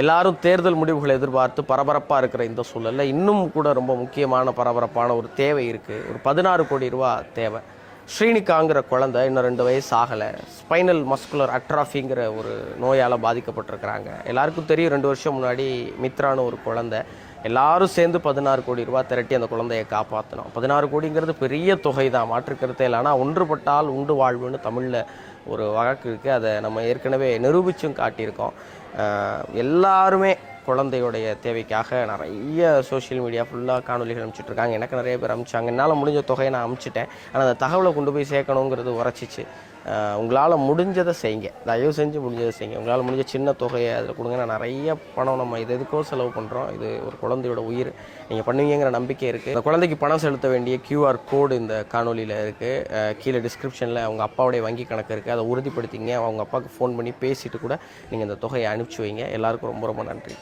எல்லாரும் தேர்தல் முடிவுகளை எதிர்பார்த்து பரபரப்பாக இருக்கிற இந்த சூழலில் இன்னும் கூட ரொம்ப முக்கியமான பரபரப்பான ஒரு தேவை இருக்குது. ஒரு 16 கோடி ரூபா தேவை. ஸ்ரீனிகாங்கிற குழந்தை இன்னும் 2 வயசு ஆகலை. ஸ்பைனல் மஸ்குலர் அட்ராஃபிங்கிற ஒரு நோயால் பாதிக்கப்பட்டிருக்கிறாங்க. எல்லாருக்கும் தெரியும், 2 வருஷம் முன்னாடி மித்ரான்னு ஒரு குழந்தை. எல்லாரும் சேர்ந்து 16 கோடி ரூபா திரட்டி அந்த குழந்தையை காப்பாற்றணும். 16 கோடிங்கிறது பெரிய தொகை தான், மாற்றுக்கருத்தே இல்லை. ஆனால் ஒன்றுபட்டால் உண்டு வாழ்வுன்னு தமிழில் ஒரு வழக்கு இருக்குது. அதை நம்ம ஏற்கனவே நிரூபித்தும் காட்டியிருக்கோம். எல்லாருமே குழந்தையுடைய தேவைக்காக நிறைய சோஷியல் மீடியா ஃபுல்லாக காணொலிகள் அனுப்பிச்சிட்ருக்காங்க. எனக்கு நிறைய பேர் அனுப்பிச்சாங்க. என்னால் முடிஞ்ச தொகையை நான் அனுப்பிச்சிட்டேன். ஆனால் அந்த தகவலை கொண்டு போய் சேர்க்கணுங்கிறது உரைச்சிச்சு. உங்களால் முடிஞ்சதை செய்யுங்க, தயவு செஞ்சு முடிஞ்சதை செய்யுங்க. உங்களால் முடிஞ்ச சின்ன தொகையை அதில் கொடுங்க. நான் நிறைய பணம் நம்ம எதுக்கோ செலவு பண்ணுறோம். இது ஒரு குழந்தையோட உயிர். நீங்கள் பண்ணுவீங்கிற நம்பிக்கை இருக்குது. அந்த குழந்தைக்கு பணம் செலுத்த வேண்டிய QR கோடு இந்த காணொலியில் இருக்குது. கீழே டிஸ்கிரிப்ஷனில் அவங்க அப்பாவுடைய வங்கி கணக்கு இருக்குது. அதை உறுதிப்படுத்திங்க. அவங்க அப்பாவுக்கு ஃபோன் பண்ணி பேசிட்டு கூட நீங்கள் இந்த தொகையை அனுப்பிச்சி வைங்க. எல்லாருக்கும் ரொம்ப ரொம்ப நன்றி.